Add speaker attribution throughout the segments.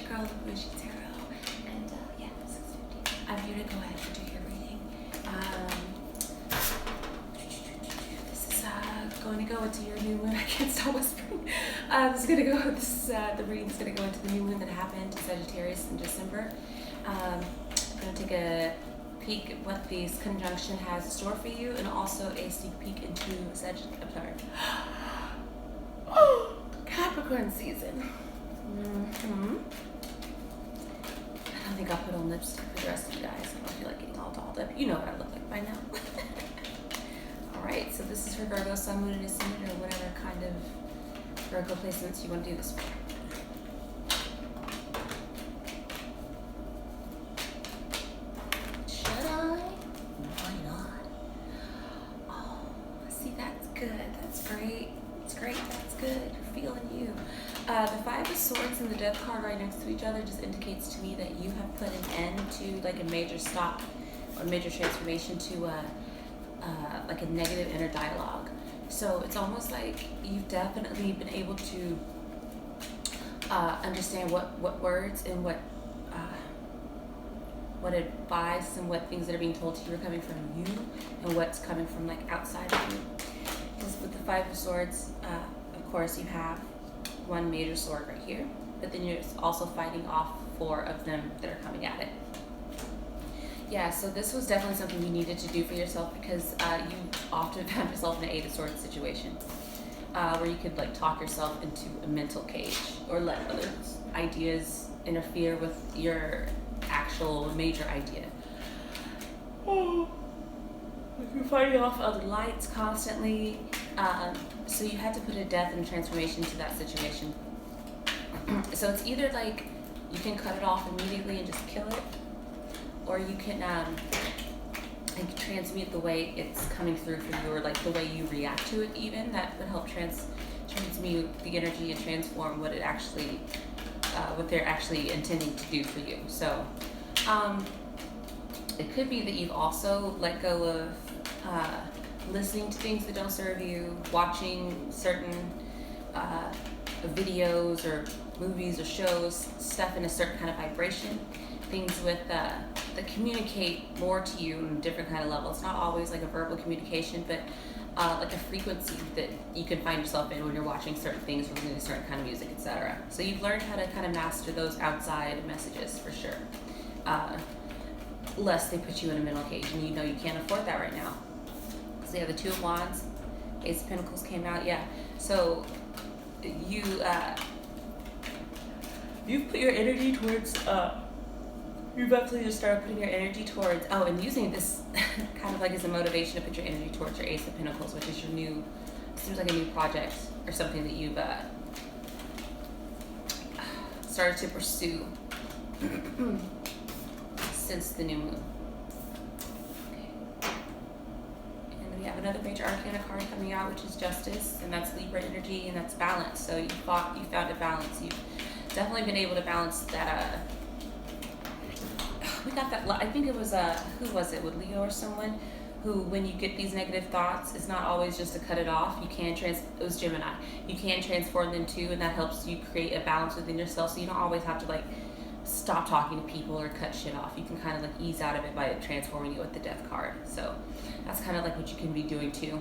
Speaker 1: your girl, the Bougie Tarot, and yeah, 6:50. I'm here to go ahead and do your reading. This is going to go into your new moon. I can't stop whispering. The reading's going to go into the new moon that happened to Sagittarius in December. I'm going to take a peek at what this conjunction has in store for you, and also a sneak peek into Capricorn season. I don't think I'll put on lipstick for the rest of you guys. I don't feel like getting all dolled up. You know what I look like by now. Alright, so this is for Virgo, Sun, Moon, and Ascendant, or whatever kind of Virgo placements you want to do this for. Should I? Why not? Oh, see, that's good. That's great. It's great. That's good. You're feeling you. The Five of Swords and the Death card right next to each other just indicates to me that you have put an end to like a major stop or major transformation to like a negative inner dialogue. So it's almost like you've definitely been able to understand what words and what advice and what things that are being told to you are coming from you and what's coming from like outside of you. Because with the Five of Swords, of course, you have one major sword right here, but then you're also fighting off four of them that are coming at it. Yeah, so this was definitely something you needed to do for yourself, because you often found yourself in an Eight of Swords situation where you could like talk yourself into a mental cage or let other ideas interfere with your actual major idea. You're fighting off other lights constantly. So you had to put a death and transformation to that situation. So it's either like you can cut it off immediately and just kill it, or you can like transmute the way it's coming through for you, or like the way you react to it even. That would help transmute the energy and transform what it actually, what they're actually intending to do for you. So it could be that you've also let go of listening to things that don't serve you, watching certain videos or movies or shows, stuff in a certain kind of vibration, things with that communicate more to you on a different kind of level. It's not always like a verbal communication, but like a frequency that you can find yourself in when you're watching certain things or listening to certain kind of music, etc. So you've learned how to kind of master those outside messages for sure. Lest they put you in a mental cage, and you know you can't afford that right now. So yeah, the Two of Wands, Ace of Pentacles came out. Yeah, so you've put your energy towards you've actually just started putting your energy towards and using this kind of like as a motivation to put your energy towards your Ace of Pentacles, which is your new, seems like a new project or something that you've started to pursue since the new moon. We have another major arcana card coming out, which is Justice, and that's Libra energy, and that's balance. So you found a balance. You've definitely been able to balance that. We got that. I think it was who was it, with Leo or someone, who when you get these negative thoughts, it's not always just to cut it off. You can it was Gemini. You can transform them too, and that helps you create a balance within yourself. So you don't always have to like stop talking to people or cut shit off. You can kind of like ease out of it by transforming it with the Death card. So that's kind of like what you can be doing too.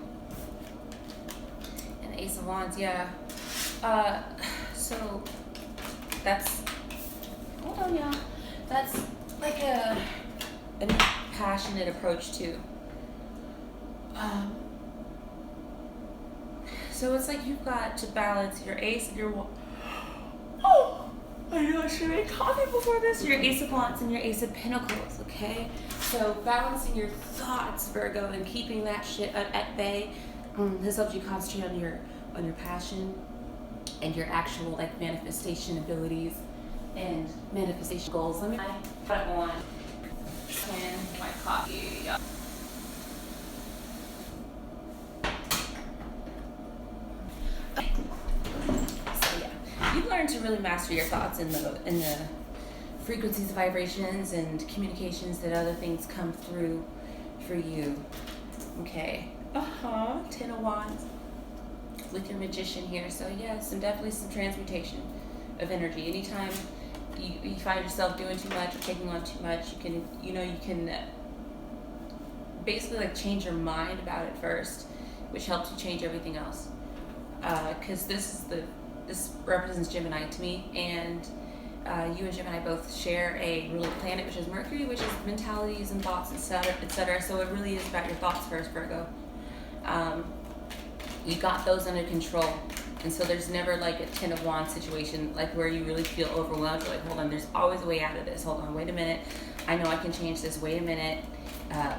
Speaker 1: And Ace of Wands, yeah. So that's, hold on y'all. That's like a passionate approach too. So it's like you've got to balance your Ace and your I know I should have made coffee before this. Your Ace of Wands and your Ace of Pentacles, okay? So balancing your thoughts, Virgo, and keeping that shit at bay. This helps you concentrate on your passion and your actual like manifestation abilities and manifestation goals. Let me put on my coffee. You've learned to really master your thoughts in the frequencies, vibrations, and communications that other things come through for you. Okay. Ten of Wands with your Magician here. So yeah, definitely some transmutation of energy. Anytime you find yourself doing too much or taking on too much, you can, you can basically like change your mind about it first, which helps you change everything else. Because this represents Gemini to me, and you and Gemini both share a ruling planet, which is Mercury, which is mentalities and thoughts, etc. So it really is about your thoughts first, Virgo. You got those under control. And so there's never like a 10 of Wands situation, like where you really feel overwhelmed. You're like, hold on, there's always a way out of this. Hold on, wait a minute. I know I can change this. Wait a minute.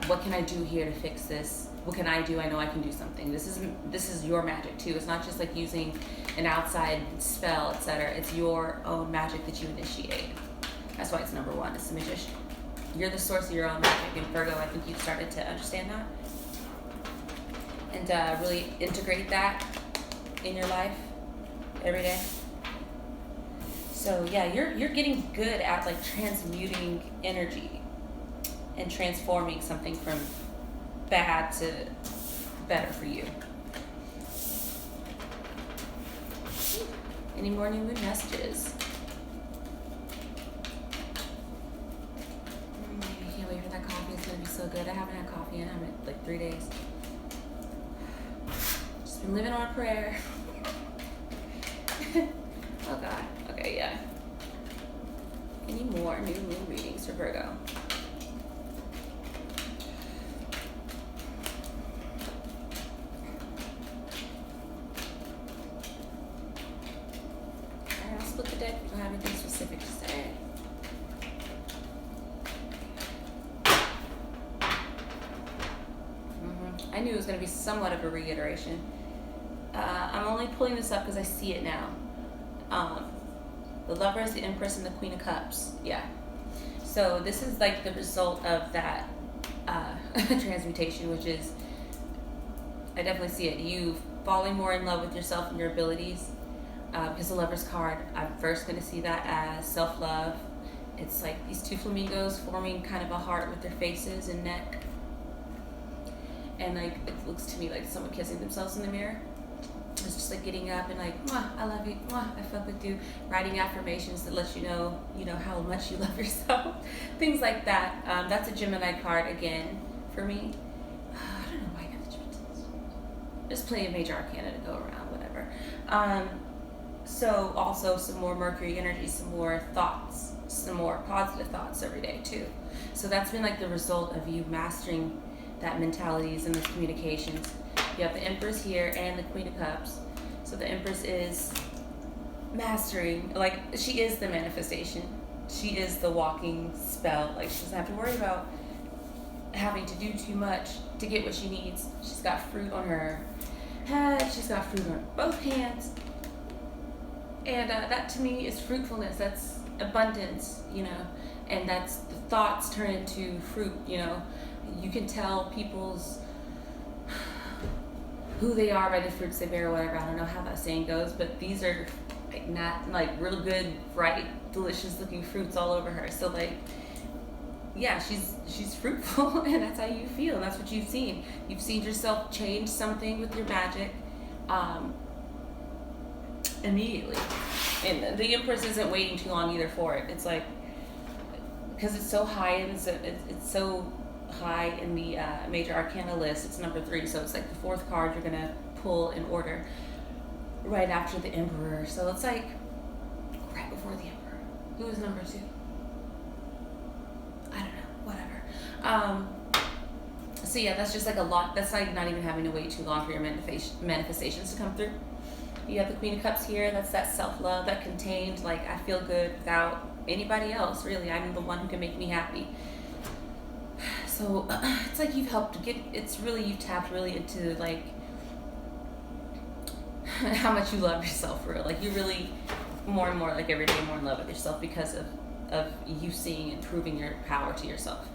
Speaker 1: What can I do here to fix this? What can I do? I know I can do something. This is your magic too. It's not just like using an outside spell, etc. It's your own magic that you initiate. That's why it's number one. It's the Magician. You're the source of your own magic. And Virgo, I think you've started to understand that and really integrate that in your life every day. So yeah, you're getting good at like transmuting energy and transforming something from bad to better for you. Any more new moon messages? I can't wait for that coffee. It's gonna be so good. I haven't had coffee in like 3 days. Just been living on a prayer. Oh God. Okay, yeah. Any more new moon readings for Virgo? Alright, I'll split the deck. We don't have anything specific to say. I knew it was going to be somewhat of a reiteration. I'm only pulling this up because I see it now. The Lovers, the Empress, and the Queen of Cups. Yeah. So this is like the result of that transmutation, which is, I definitely see it. You falling more in love with yourself and your abilities. Because the Lover's card, I'm first going to see that as self-love. It's like these two flamingos forming kind of a heart with their faces and neck. And like it looks to me like someone kissing themselves in the mirror. It's just like getting up and like, mwah, I love you, mwah, I fuck with you. Writing affirmations that let you know how much you love yourself. Things like that. That's a Gemini card again for me. I don't know why I got the Gemini. Just play a major arcana to go around, whatever. So also some more Mercury energy, some more thoughts, some more positive thoughts every day too. So that's been like the result of you mastering that mentalities and those communications. You have the Empress here and the Queen of Cups. So the Empress is mastering, like she is the manifestation. She is the walking spell. Like she doesn't have to worry about having to do too much to get what she needs. She's got fruit on her head. She's got fruit on both hands. And that to me is fruitfulness. That's abundance, and that's the thoughts turn into fruit, You can tell people's who they are by the fruits they bear or whatever. I don't know how that saying goes, but these are like not like real good, bright, delicious looking fruits all over her. So like, yeah, she's fruitful and that's how you feel. That's what you've seen. You've seen yourself change something with your magic immediately. And the Empress isn't waiting too long either for it. It's like, because it's so high and it's so high in the major arcana list. It's number 3, so it's like the 4th card you're gonna pull in order right after the Emperor. So it's like right before the Emperor. Who was number 2? I don't know, whatever. So yeah, that's just like a lot. That's like not even having to wait too long for your manifestations to come through. You have the Queen of Cups here. That's that self-love, that contained, like, I feel good without anybody else, really. I'm the one who can make me happy. So it's like you've tapped really into, like, how much you love yourself, for real. Like, you really, more and more, like, every day more in love with yourself because of you seeing and proving your power to yourself.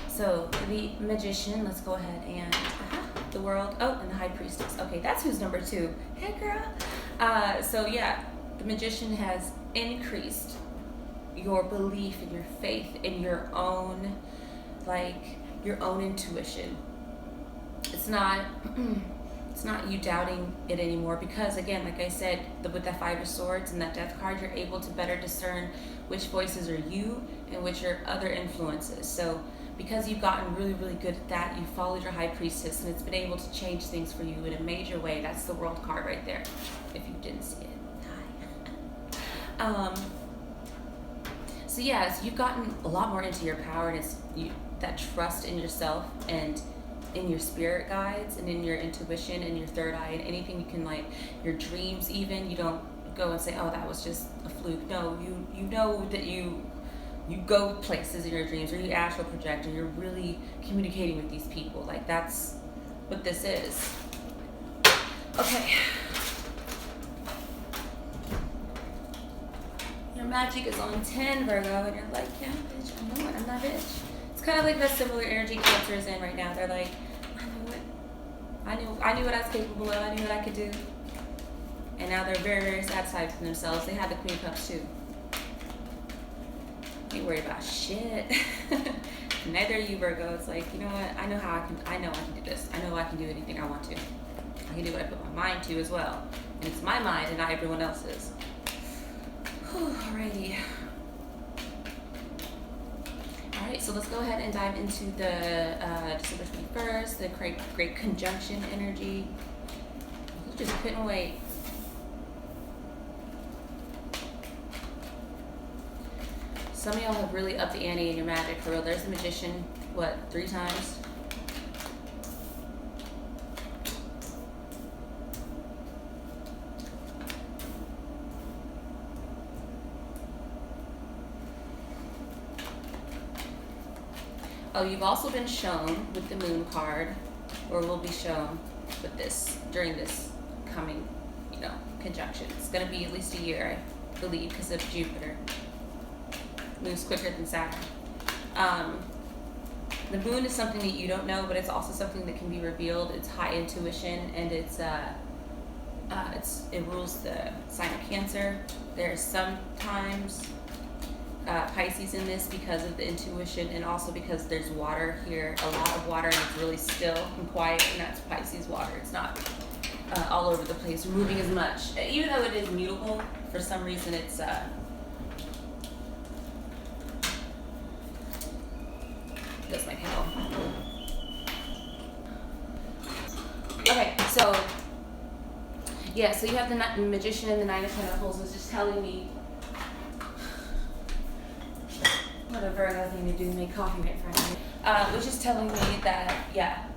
Speaker 1: So the Magician, let's go ahead and the World. Oh, and the High Priestess. Okay, that's who's number 2. Hey, girl. So yeah, the Magician has increased your belief and your faith in your own, like your own intuition. It's not It's not you doubting it anymore, because again, like I said, with that Five of Swords and that Death card, you're able to better discern which voices are you and which are other influences. So because you've gotten really, really good at that, you followed your High Priestess, and it's been able to change things for you in a major way. That's the World card right there, if you didn't see it. Hi. So yeah, so you've gotten a lot more into your power, and it's that trust in yourself and in your spirit guides and in your intuition and your third eye and anything you can, like your dreams even. You don't go and say, oh, that was just a fluke. No, you know that you go places in your dreams, or you astral project, or you're really communicating with these people. Like, that's what this is. Okay. Your magic is on 10, Virgo, and you're like, yeah, bitch, I know it, I'm that bitch. It's kind of like that similar energy Cancer is in right now. They're like, I knew what I was capable of. I knew what I could do. And now they're very, very satisfied with themselves. They had the Queen of Cups too. Ain't worried about shit. Neither are you, Virgo. It's like, you know what? I know I can do this. I know I can do anything I want to. I can do what I put my mind to as well. And it's my mind and not everyone else's. Alrighty. Alright, so let's go ahead and dive into the December 21st, the great conjunction energy. Just couldn't wait. Some of y'all have really upped the ante in your magic, for real. There's the Magician, what, 3 times? Oh, you've also been shown with the Moon card, or will be shown with this, during this coming, conjunction. It's going to be at least a year, I believe, because of Jupiter. Moves quicker than Saturn. The moon is something that you don't know, but it's also something that can be revealed. It's high intuition, and it rules the sign of Cancer. There's sometimes Pisces in this because of the intuition, and also because there's water here, a lot of water, and it's really still and quiet, and that's Pisces water. It's not all over the place, moving as much. Even though it is mutable, for some reason it's that's my candle. Okay, so yeah, so you have the Magician and the Nine of Pentacles. It's just telling me what a Virgo thing to do, make coffee right in front of me. Which is telling me that, yeah.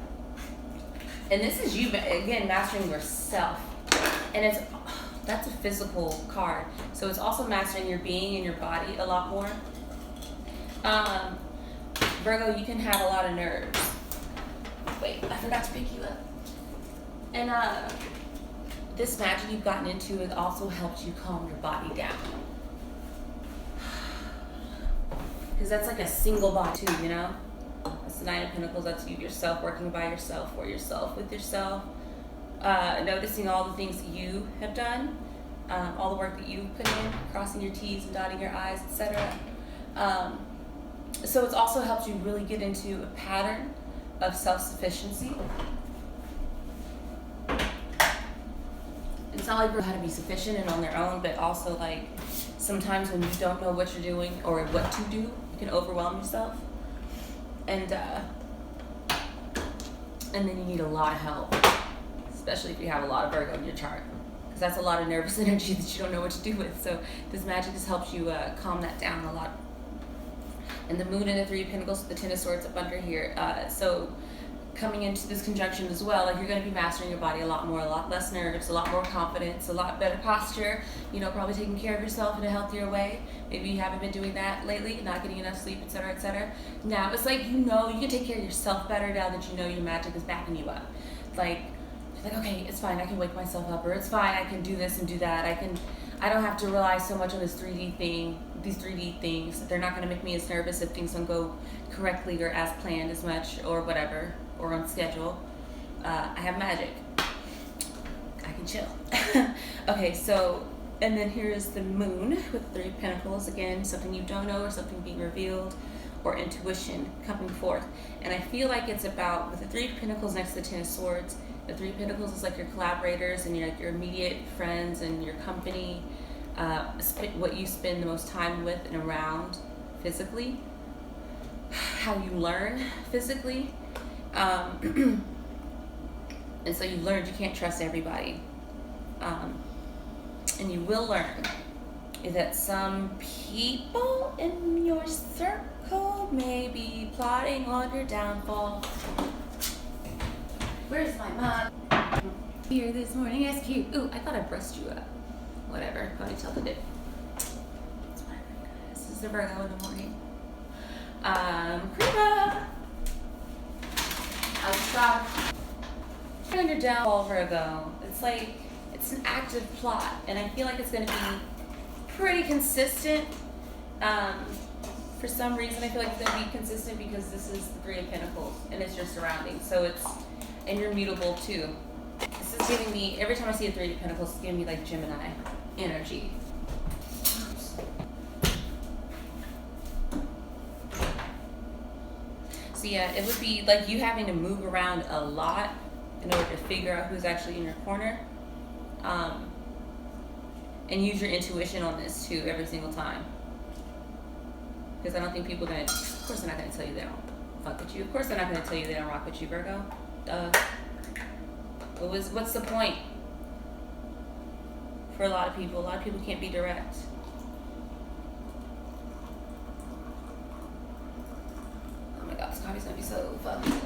Speaker 1: And this is you, again, mastering yourself. And that's a physical card. So it's also mastering your being and your body a lot more. Virgo, you can have a lot of nerves. Wait, I forgot to pick you up. And this magic you've gotten into has also helped you calm your body down. Because that's like a single body too, That's the Nine of Pentacles. That's you, yourself, working by yourself, for yourself, with yourself. Noticing all the things that you have done, all the work that you've put in, crossing your T's and dotting your I's, etc. So it's also helped you really get into a pattern of self-sufficiency. It's not like we're how to be sufficient and on their own, but also like sometimes when you don't know what you're doing or what to do, you can overwhelm yourself. And then you need a lot of help, especially if you have a lot of Virgo in your chart, because that's a lot of nervous energy that you don't know what to do with. So this magic just helps you calm that down a lot. And the Moon and the Three of Pentacles, the Ten of Swords up under here. So coming into this conjunction as well, like you're going to be mastering your body a lot more, a lot less nerves, a lot more confidence, a lot better posture, probably taking care of yourself in a healthier way. Maybe you haven't been doing that lately, not getting enough sleep, etc., etc. Now it's like, you can take care of yourself better now that your magic is backing you up. Like, okay, it's fine, I can wake myself up, or it's fine, I can do this and do that. I don't have to rely so much on this 3D thing, these 3D things. They're not going to make me as nervous if things don't go correctly or as planned as much, or whatever, or on schedule. I have magic. I can chill. Okay, so, and then here is the Moon with the Three of Pentacles. Again, something you don't know or something being revealed. or intuition coming forth. And I feel like it's about, with the Three of Pentacles next to the Ten of Swords, the Three of Pentacles is like your collaborators and your immediate friends and your company, what you spend the most time with and around physically, how you learn physically. And so you learned you can't trust everybody. And you will learn that some people in your circle may be plotting on your downfall. Where's my mug? Here this morning, it's cute. Ooh, I thought I brushed you up. Whatever, ponytail to do. It's whatever, guys. This is the Virgo in the morning. Kriva. I'll stop. On your downfall, Virgo. It's like, it's an active plot, and I feel like it's going to be pretty consistent. For some reason, I feel like it's going to be consistent because this is the Three of Pentacles, and it's your surroundings. So it's, and you're mutable too. This is giving me, every time I see a Three of Pentacles, it's giving me like Gemini energy. So yeah, it would be like you having to move around a lot in order to figure out who's actually in your corner. And use your intuition on this too every single time. Because I don't think people are gonna, of course they're not gonna tell you they don't fuck with you. Of course they're not gonna tell you they don't rock with you, Virgo. Duh. What's the point? For a lot of people can't be direct. Oh my god, this coffee's gonna be so fucking good.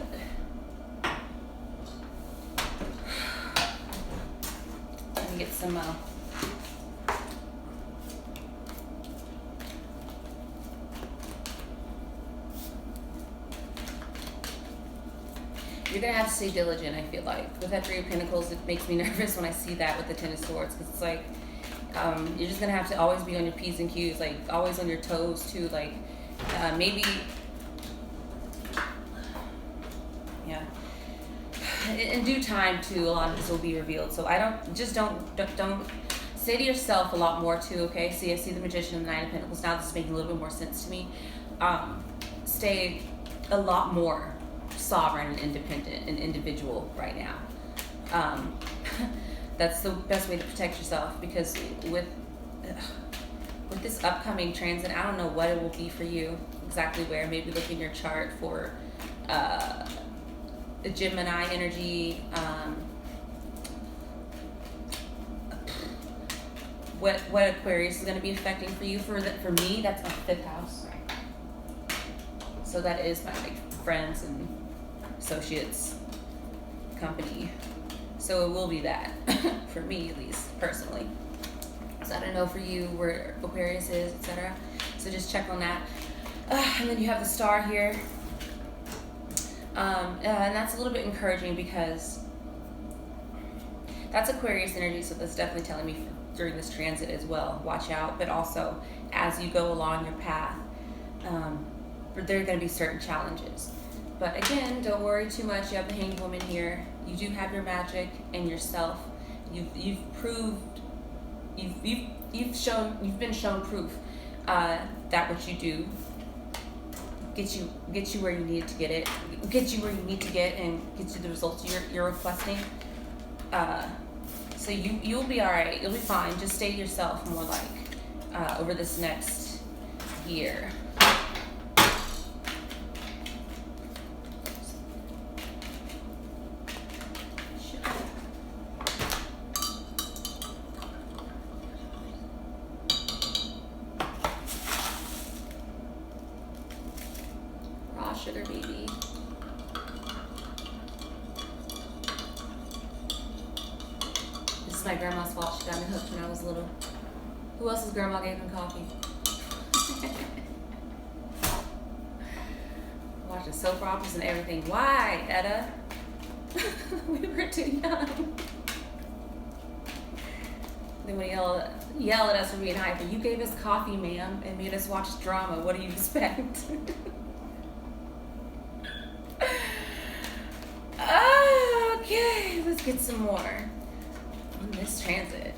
Speaker 1: Let me get some you're gonna have to stay diligent, I feel like. With that Three of Pentacles, it makes me nervous when I see that with the Ten of Swords, because it's like, you're just gonna have to always be on your P's and Q's, like always on your toes too, like maybe, yeah. In due time too, a lot of this will be revealed. So I don't say to yourself a lot more too, okay? See, I see the Magician and the Nine of Pentacles. Now this is making a little bit more sense to me. Stay a lot more sovereign and independent and individual right now. That's the best way to protect yourself, because with this upcoming transit, I don't know what it will be for you, exactly where. Maybe look in your chart for the Gemini energy, what Aquarius is going to be affecting for you. For me, that's my 5th house. So that is my friends and associates, company. So it will be that for me, at least personally. So I don't know for you where Aquarius is, etc. So just check on that. And then you have the Star here. And that's a little bit encouraging because that's Aquarius energy, so that's definitely telling me during this transit as well, watch out. But also, as you go along your path, there are going to be certain challenges. But again, don't worry too much. You have the Hanged Woman here. You do have your magic and yourself. You've proved, you've been shown proof that what you do get you where you need to get it, get you where you need to get, and get you the results you're requesting. So you'll be all right. You'll be fine. Just stay yourself more like over this next year. Sugar baby. This is my grandma's fault. She got me hooked when I was little. Who else's grandma gave him coffee? Watching soap operas and everything. Why, Etta? We were too young. Then when he yell at us for being hyper. You gave us coffee, ma'am, and made us watch drama. What do you expect? Okay, let's get some more on this transit.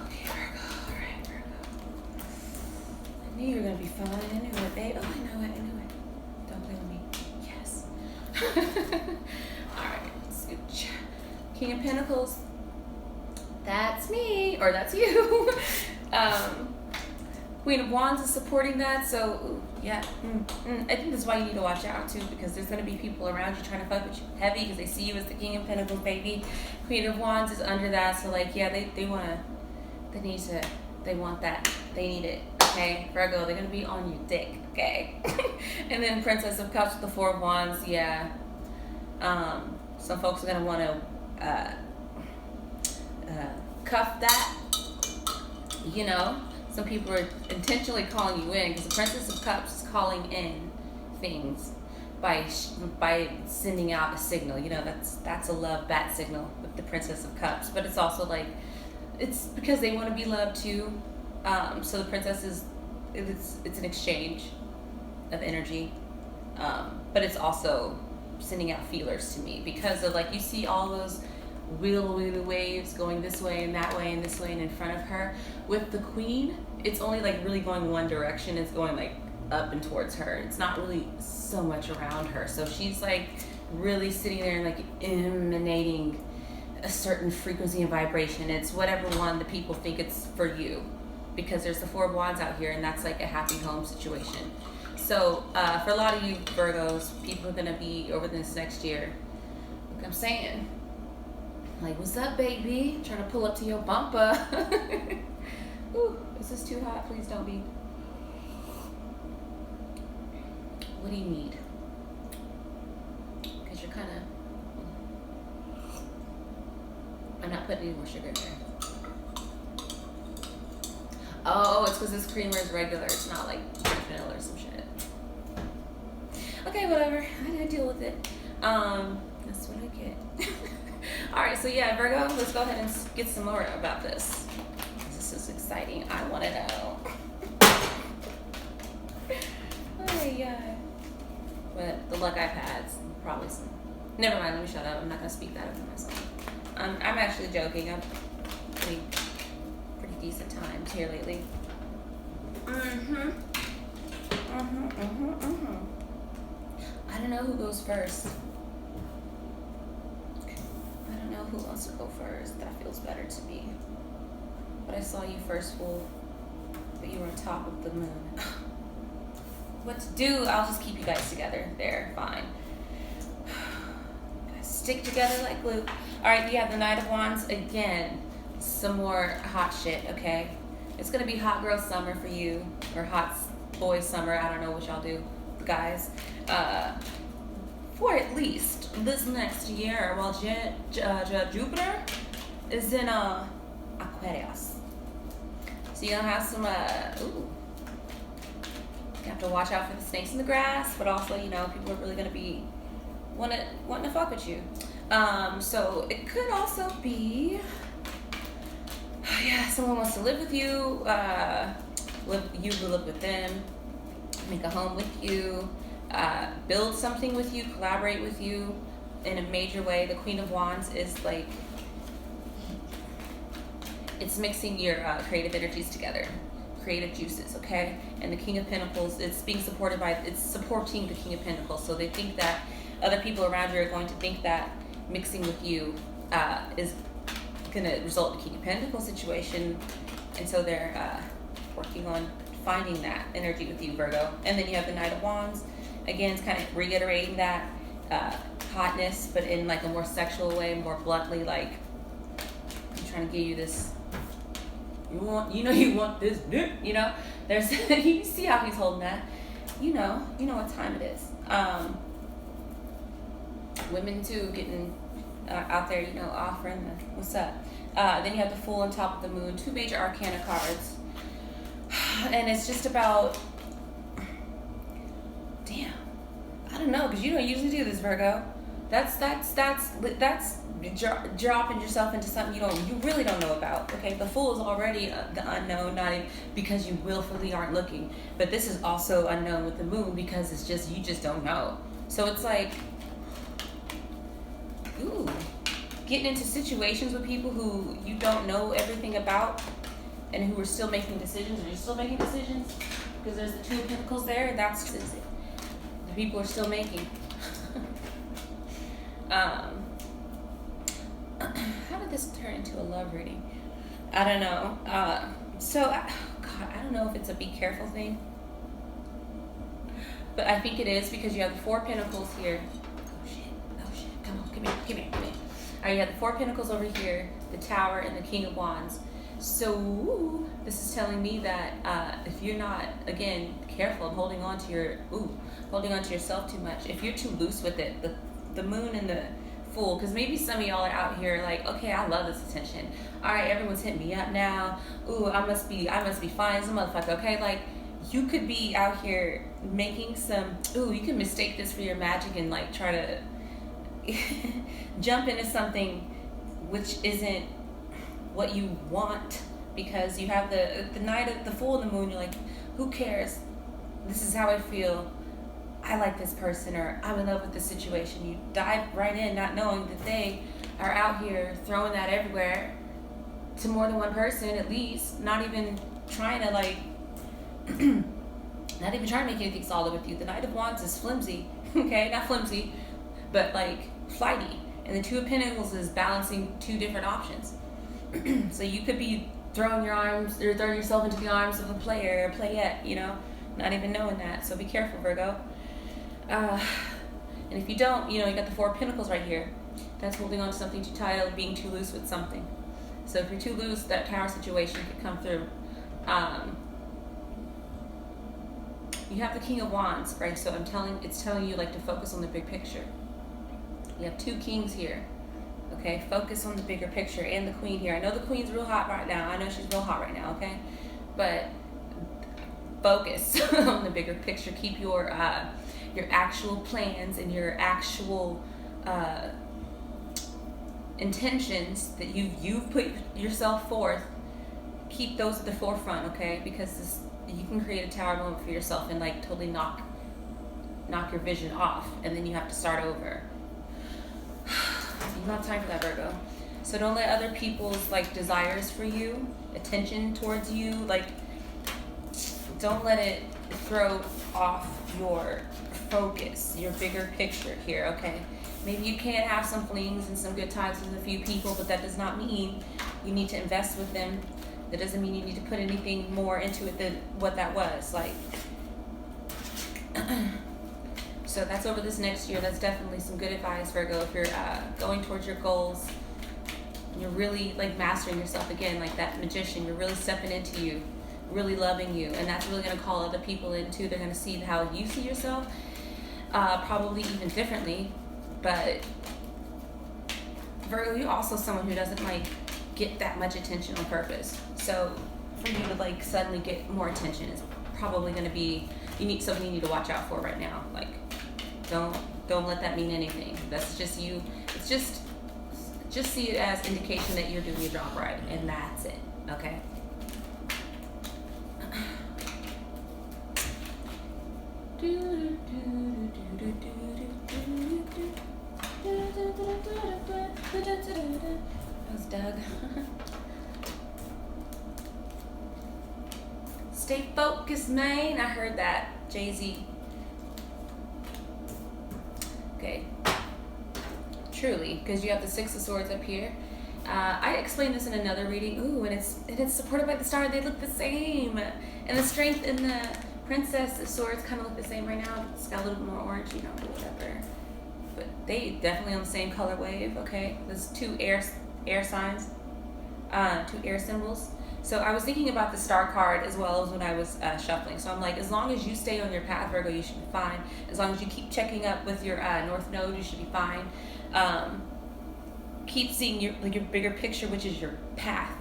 Speaker 1: Okay, Virgo. All right, Virgo. fine. I knew it, babe. Oh, I know it. I knew it. Don't play with me. Yes. All right. Scooch. King of Pentacles. That's me, or that's you. Queen of Wands is supporting that, so ooh, yeah. I think that's why you need to watch out too, because there's gonna be people around you trying to fuck with you heavy because they see you as the King of Pentacles, baby. Queen of Wands is under that, so like, yeah, they want that, they need it, okay? Virgo, they're gonna be on your dick, okay? And then Princess of Cups with the Four of Wands, yeah. Some folks are gonna want to cuff that, you know. Some people are intentionally calling you in because the Princess of Cups is calling in things by sending out a signal. You know, that's a love bat signal with the Princess of Cups. But it's also like, it's because they want to be loved too. So the Princess is, it's an exchange of energy. But it's also sending out feelers to me because of, like, you see all those wheel waves going this way and that way and this way and in front of her. With the Queen, it's only like really going one direction. It's going like up and towards her. It's not really so much around her. So she's like really sitting there and like emanating a certain frequency and vibration. It's whatever one the people think it's for you, because there's the Four of Wands out here and that's like a happy home situation. So for a lot of you Virgos, people are gonna be over this next year, like I'm saying, like, what's up, baby? Trying to pull up to your bumper. Ooh, is this too hot? Please don't be. What do you need? Because you're kind of... I'm not putting any more sugar in there. Oh, it's because this creamer is regular. It's not like vanilla or some shit. Okay, whatever. I deal with it. That's what I get. All right, so yeah, Virgo, let's go ahead and get some more about this. This is exciting. I want to know. Oh, yeah. But the luck I've had, probably some. Never mind, let me shut up. I'm not going to speak that over myself. I'm actually joking. I'm pretty decent times here lately. I don't know who goes first. Who wants to go first? That feels better to me. But I saw you first, fool. But you were on top of the moon. What to do? I'll just keep you guys together. There, fine. Guys stick together like glue. Alright, we have the Knight of Wands again. Some more hot shit, okay? It's gonna be hot girl summer for you. Or hot boy summer. I don't know what y'all do, guys. For at least this next year, while Jupiter is in Aquarius. So you're gonna have some, you have to watch out for the snakes in the grass, but also, you know, people are really gonna be wanting to fuck with you. So it could also be, yeah, someone wants to live with you, you will live with them, make a home with you, build something with you, collaborate with you in a major way. The Queen of Wands is like, it's mixing your creative energies together, creative juices, okay? And the King of Pentacles, it's being supported by, it's supporting the King of Pentacles. So they think that other people around you are going to think that mixing with you is going to result in a King of Pentacles situation. And so they're working on finding that energy with you, Virgo. And then you have the Knight of Wands. Again, it's kind of reiterating that hotness, but in like a more sexual way, more bluntly, like, I'm trying to give you this, you want this dick, you know? There's, you see how he's holding that. You know what time it is. Women too, getting out there, you know, offering the, what's up? Then you have the Fool on top of the Moon, 2 major arcana cards. And it's just about, damn, I don't know, because you don't usually do this, Virgo. That's dropping yourself into something you really don't know about. Okay, the Fool is already the unknown, not even because you willfully aren't looking, but this is also unknown with the Moon because it's just, you just don't know. So it's like, ooh, getting into situations with people who you don't know everything about. and who are still making decisions. Are you still making decisions? Because there's the Two of Pentacles there, and that's the people are still making. How did this turn into a love reading? I don't know. God, I don't know if it's a be careful thing, but I think it is, because you have the Four of Pentacles here. Oh shit, come on, come here. All right, you have the Four of Pentacles over here, the Tower, and the King of Wands. So this is telling me that if you're not, again, careful of holding on to yourself too much, if you're too loose with it, the Moon and the Fool, because maybe some of y'all are out here like, okay, I love this attention. All right, everyone's hitting me up now. Ooh, I must be fine as a motherfucker. Okay, like, you could be out here making some. Ooh, you can mistake this for your magic and like try to jump into something which isn't what you want, because you have the Knight of the Fool and the Moon. You're like, who cares? This is how I feel. I like this person, or I'm in love with this situation. You dive right in, not knowing that they are out here throwing that everywhere to more than one person, at least. Not even trying to like, not even trying to make anything solid with you. The Knight of Wands is flimsy, okay? Not flimsy, but like flighty. And the Two of Pentacles is balancing two different options. So you could be throwing yourself into the arms of a player or playette, you know, not even knowing that. So be careful, Virgo. And if you don't, you know, you got the Four of Pentacles right here. That's holding on to something too tight, or being too loose with something. So if you're too loose, that Tower situation could come through. You have the King of Wands, right? So it's telling you like to focus on the big picture. You have two kings here. Okay, focus on the bigger picture, and the Queen here. I know the Queen's real hot right now. I know she's real hot right now, okay? But focus on the bigger picture. Keep your actual plans and your actual intentions that you've put yourself forth. Keep those at the forefront, okay? Because you can create a tower moment for yourself and like totally knock your vision off, and then you have to start over. You don't have time for that, Virgo. So don't let other people's like desires for you, attention towards you, like, don't let it throw off your focus, your bigger picture here, okay? Maybe you can have some flings and some good times with a few people, but that does not mean you need to invest with them. That doesn't mean you need to put anything more into it than what that was, like. So that's over this next year. That's definitely some good advice, Virgo. If you're going towards your goals, you're really like mastering yourself again, like that magician. You're really stepping into you, really loving you, and that's really going to call other people in too. They're going to see how you see yourself, probably even differently. But Virgo, you're also someone who doesn't like get that much attention on purpose. So for you to like suddenly get more attention is probably going to be something you need to watch out for right now. Like, don't let that mean anything. That's just you. It's just see it as indication that you're doing your job right, and that's it. Okay. That was Doug. Stay focused, man. I heard that. Jay-Z. Okay. Truly, because you have the Six of Swords up here. I explained this in another reading. Ooh, and it's supported by the Star. They look the same. And the Strength and the Princess of Swords kind of look the same right now. It's got a little bit more orange, you know, whatever. But they definitely on the same color wave, okay? There's two air signs, two air symbols. So I was thinking about the Star card as well as when I was shuffling. So I'm like, as long as you stay on your path, Virgo, you should be fine. As long as you keep checking up with your North Node, you should be fine. Keep seeing your bigger picture, which is your path,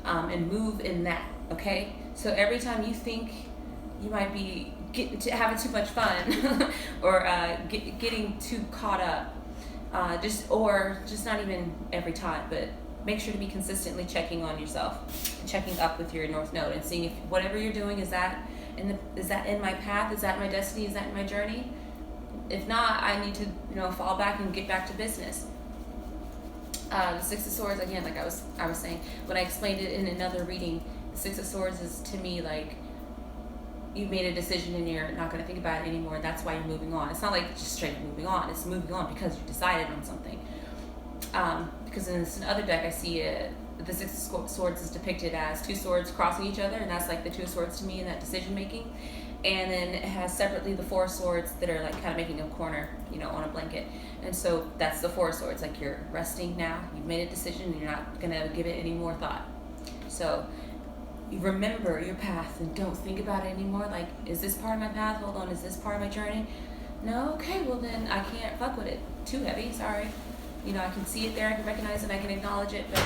Speaker 1: and move in that, okay? So every time you think you might be having too much fun or getting too caught up, just not even every time, but make sure to be consistently checking on yourself and checking up with your North Node and seeing if whatever you're doing, is that in my path? Is that my destiny? Is that in my journey? If not, I need to, fall back and get back to business. The Six of Swords, again, like I was saying, when I explained it in another reading, Six of Swords is, to me, like, you've made a decision and you're not going to think about it anymore. That's why you're moving on. It's not like just straight moving on. It's moving on because you decided on something. Because in this other deck, I see the Six of Swords is depicted as two swords crossing each other, and that's like the two swords to me in that decision making. And then it has separately the four swords that are like kind of making a corner, you know, on a blanket. And so that's the four swords. Like, you're resting now. You've made a decision and you're not going to give it any more thought. So you remember your path and don't think about it anymore. Like, is this part of my path? Hold on, is this part of my journey? No? Okay, well then I can't fuck with it. Too heavy, sorry. You know, I can see it there, I can recognize it, I can acknowledge it, but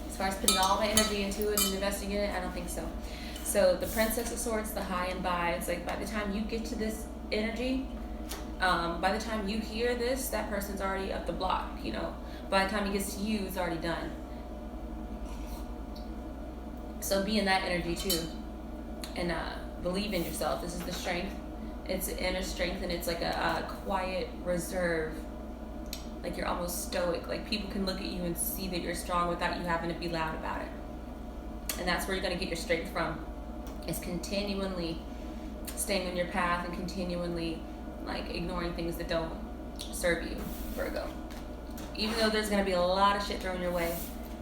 Speaker 1: as far as putting all my energy into it and investing in it, I don't think so. So the Princess of Swords, the high and by, it's like by the time you get to this energy, by the time you hear this, that person's already up the block, you know. By the time it gets to you, it's already done. So be in that energy too, and believe in yourself. This is the strength. It's inner strength, and it's like a quiet reserve. Like, you're almost stoic. Like, people can look at you and see that you're strong without you having to be loud about it. And that's where you're going to get your strength from, is continually staying on your path and continually, like, ignoring things that don't serve you, Virgo. Even though there's going to be a lot of shit thrown your way,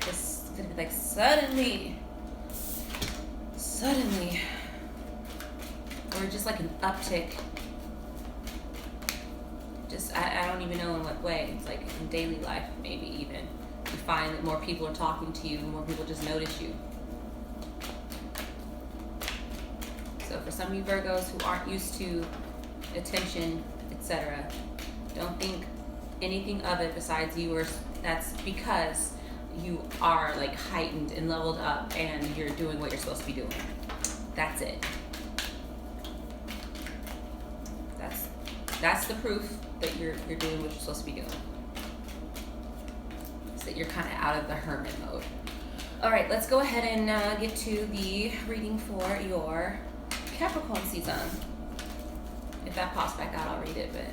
Speaker 1: it's going to be like suddenly, or just like an uptick. Just, I don't even know in what way. It's like in daily life, maybe even. You find that more people are talking to you, more people just notice you. So for some of you Virgos who aren't used to attention, etc., don't think anything of it besides you, or that's because you are like heightened and leveled up and you're doing what you're supposed to be doing. That's it. That's the proof that you're doing what you're supposed to be doing. So that you're kind of out of the hermit mode. All right, let's go ahead and get to the reading for your Capricorn season. If that pops back out, I'll read it, but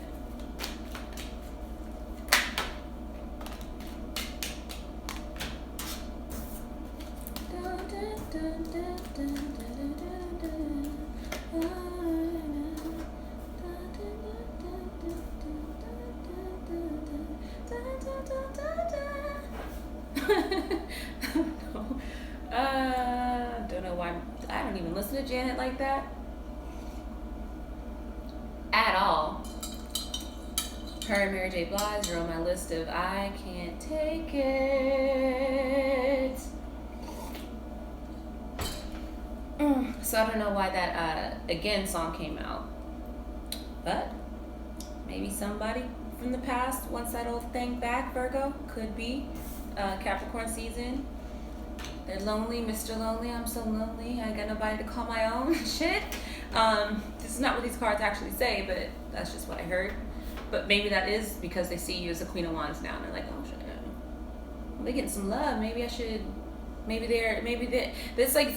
Speaker 1: don't know why. I don't even listen to Janet like that at all. Her and Mary J. Blige are on my list of I can't take it. So I don't know why that Again song came out, but maybe somebody from the past wants that old thing back. Virgo, could be. Capricorn season. They're lonely, Mr. Lonely. I'm so lonely. I ain't got nobody to call my own. Shit. This is not what these cards actually say, but that's just what I heard. But maybe that is because they see you as the Queen of Wands now, and they're like, oh shit, they're getting some love. Maybe I should. Maybe it's like,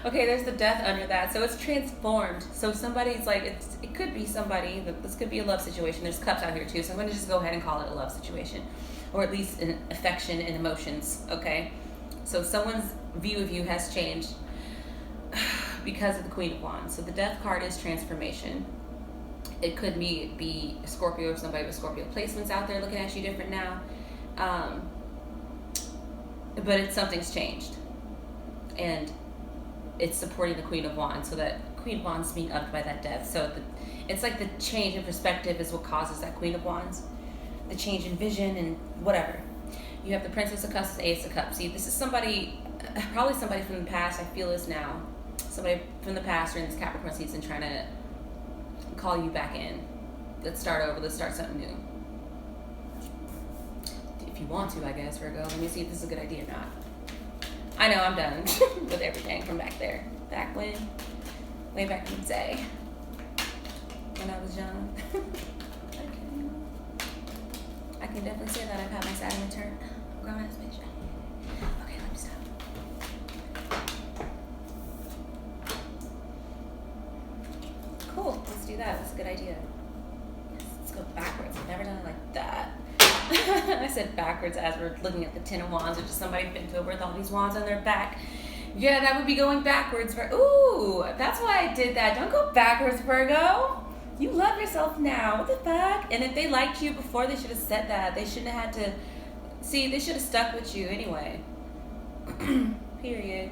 Speaker 1: okay, there's the death under that, so it's transformed. So somebody's like, it could be somebody. This could be a love situation. There's cups out here too, so I'm going to just go ahead and call it a love situation, or at least an affection and emotions. Okay, so someone's view of you has changed because of the Queen of Wands. So the Death card is transformation. It could be a Scorpio or somebody with Scorpio placements out there looking at you different now. But something's changed, and it's supporting the Queen of Wands, so that Queen of Wands is being upped by that death. So it's like the change in perspective is what causes that Queen of Wands, the change in vision and whatever. You have the Princess of Cups, Ace of Cups. See, this is somebody, probably somebody from the past. I feel this now. Somebody from the past or in this Capricorn season trying to call you back in. Let's start over. Let's start something new. If you want to, I guess, Virgo. Let me see if this is a good idea or not. I know I'm done with everything from back there. Back when? Way back in the day. When I was young. I can definitely say that I've had my Saturn return. Grown ass bitch. Okay, let me stop. Cool, let's do that. That's a good idea. Yes, let's go backwards. I've never done it like that. I said backwards as we're looking at the Ten of Wands, which is somebody bent over with all these wands on their back. Yeah, that would be going backwards. Ooh, that's why I did that. Don't go backwards, Virgo. You love yourself now. What the fuck? And if they liked you before, they should have said that. They shouldn't have had to. See, they should have stuck with you anyway. Period.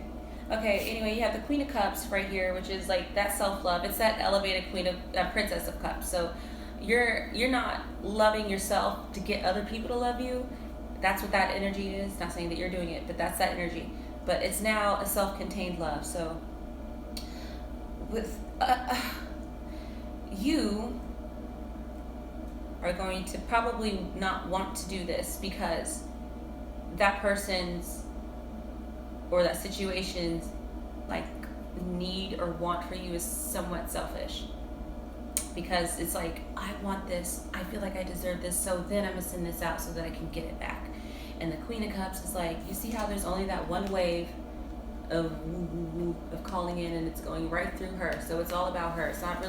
Speaker 1: Okay, anyway, you have the Queen of Cups right here, which is like that self-love. It's that elevated Princess of Cups. So you're not loving yourself to get other people to love you. That's what that energy is. Not saying that you're doing it, but that's that energy. But it's now a self-contained love. So with you are going to probably not want to do this because that person's or that situation's like need or want for you is somewhat selfish, because it's like, I want this, I feel like I deserve this, so then I'm gonna send this out so that I can get it back. And the Queen of Cups is like, you see how there's only that one wave of calling in, and it's going right through her, so it's all about her. It's not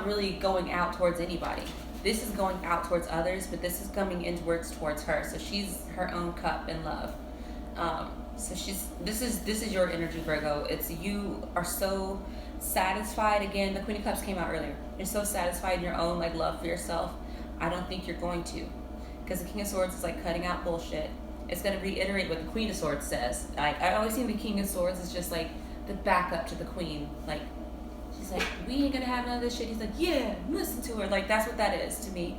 Speaker 1: really going out towards anybody. This is going out towards others, but this is coming inwards towards her. So she's her own cup in love. So this is your energy, Virgo. It's, you are so satisfied. Again, the Queen of Cups came out earlier. You're so satisfied in your own like love for yourself. I don't think you're going to, because the King of Swords is like cutting out bullshit. It's going to reiterate what the Queen of Swords says. Like, I always think the King of Swords is just like the backup to the Queen. Like, she's like, we ain't gonna have none of this shit. He's like, yeah, listen to her. Like, that's what that is to me.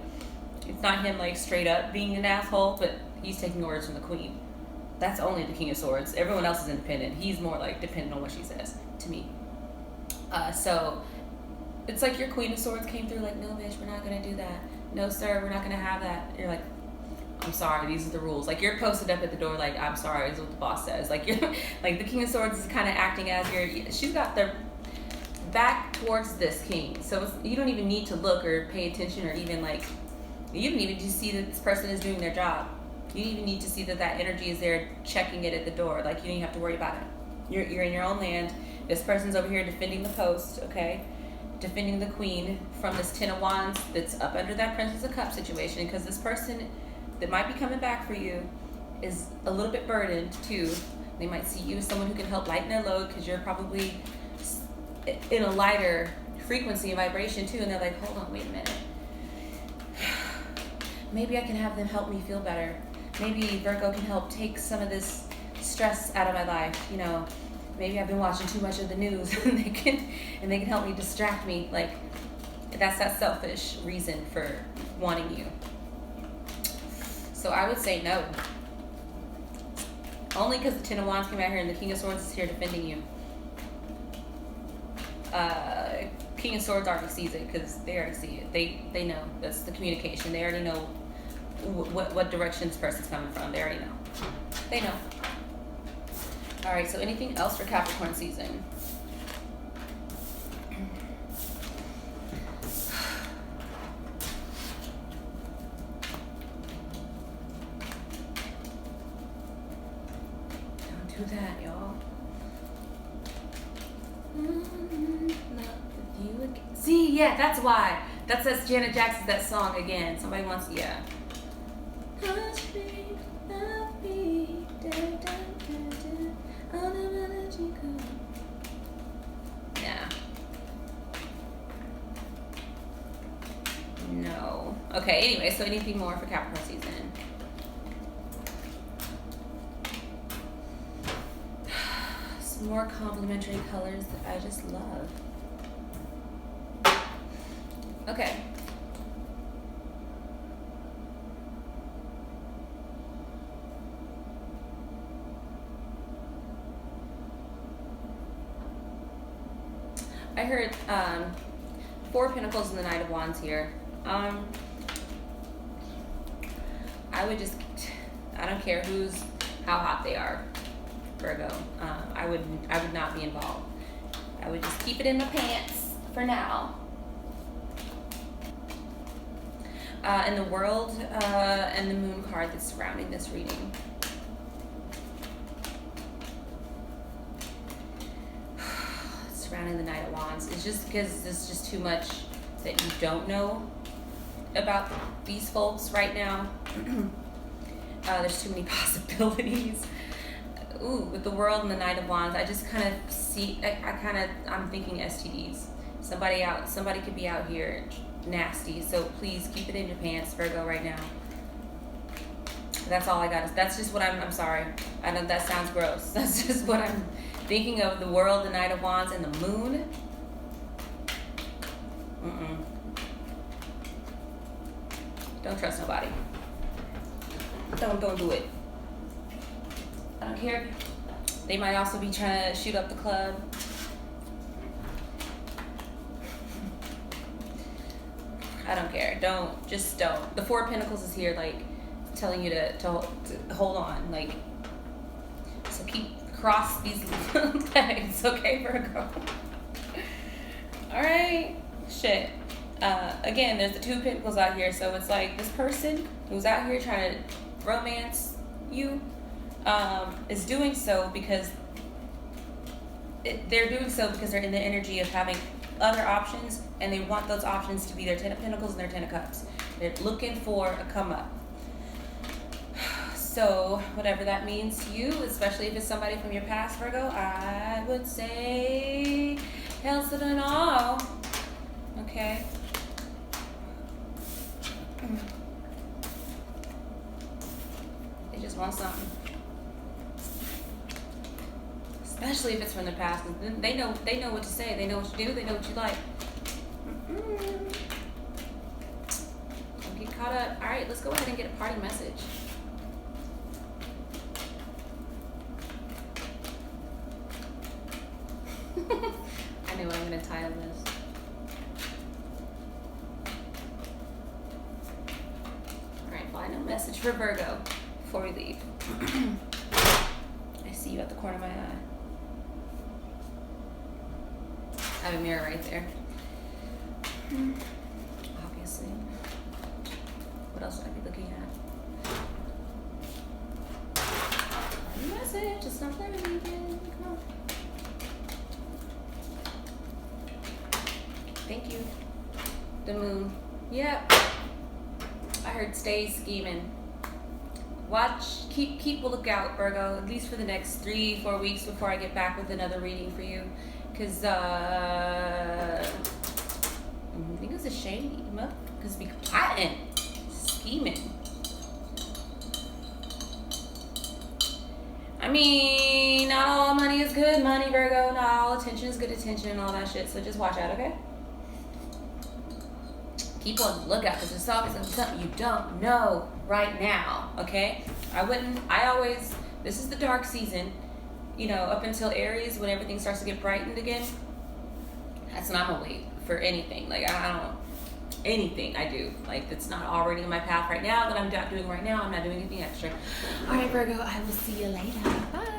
Speaker 1: It's not him like straight up being an asshole, but he's taking orders from the Queen. That's only the King of Swords. Everyone else is independent. He's more like dependent on what she says to me. So it's like your Queen of Swords came through like, no bitch, we're not gonna do that. No sir, we're not gonna have that. You're like, I'm sorry, these are the rules. Like, you're posted up at the door like, I'm sorry, this is what the boss says. Like, you're like, the King of Swords is kind of acting as she's got their back towards this king, so you don't even need to look or pay attention, or even like, you don't even just see that this person is doing their job. You don't even need to see that energy is there checking it at the door. Like, you don't even have to worry about it. You're in your own land. This person's over here defending the post, okay? Defending the Queen from this Ten of Wands that's up under that Princess of Cups situation, because this person that might be coming back for you is a little bit burdened too. They might see you as someone who can help lighten their load, because you're probably in a lighter frequency and vibration too, and they're like, hold on, wait a minute. Maybe I can have them help me feel better. Maybe Virgo can help take some of this stress out of my life. You know, maybe I've been watching too much of the news, and they can help me distract me. Like, that's that selfish reason for wanting you. So I would say no. Only because the Ten of Wands came out here and the King of Swords is here defending you. King of Swords already sees it, because they already see it. They know. That's the communication. They already know what direction this person's coming from. They already know. They know. All right, so anything else for Capricorn season? Don't do that, y'all. See, yeah, that's why. That's Janet Jackson's that song again. Somebody wants, yeah. Yeah. No. Okay, anyway, so anything more for Capricorn season? Some more complementary colors that I just love. Okay. I heard Four of Pentacles and the Knight of Wands here. I don't care how hot they are, Virgo. I would not be involved. I would just keep it in my pants for now. And the World and the Moon card that's surrounding this reading. Surrounding the Knight of Wands. It's just because there's just too much that you don't know about these folks right now. There's too many possibilities. ooh, with the World and the Knight of Wands, I just kind of see, I'm thinking STDs. Somebody could be out here nasty. So please keep it in your pants, Virgo, right now. That's all I got. That's just what I'm sorry. I know that sounds gross. That's just what I'm thinking of, the World, the Knight of Wands, and the Moon. Don't trust nobody. Don't do it. I don't care. They might also be trying to shoot up the club. I don't care. Just don't. The Four of Pentacles is here, like, telling you to hold on. Like, so cross these legs, okay, Virgo? All right. Shit. Again, there's the Two of Pentacles out here, so it's like this person who's out here trying to romance you is doing so because they're in the energy of having other options, and they want those options to be their Ten of Pentacles and their Ten of Cups. They're looking for a come up. So whatever that means to you, especially if it's somebody from your past, Virgo, I would say hell to the no. Okay. They just want something. Especially if it's from the past. They know what to say. They know what you do. They know what you like. Don't get caught up. All right, let's go ahead and get a party message. I knew I'm going to title this. All right, final message for Virgo before we leave. I see you at the corner of my eye. I have a mirror right there. Obviously. What else would I be looking at? Message. It's not playing with me again. Come on. Thank you. The Moon. Yep. I heard stay scheming. Watch. Keep a lookout, Virgo. At least for the next 3-4 weeks before I get back with another reading for you. Because, niggas is shady, because be plotting, scheming. I mean, not all money is good money, Virgo. Not all attention is good attention and all that shit. So just watch out, okay? Keep on the lookout, because there's always something you don't know right now, okay? This is the dark season. You know, up until Aries, when everything starts to get brightened again, that's when I'm gonna wait for anything. Like, anything I do, like, that's not already in my path right now, that I'm not doing right now, I'm not doing anything extra. All right, Virgo, I will see you later. Bye.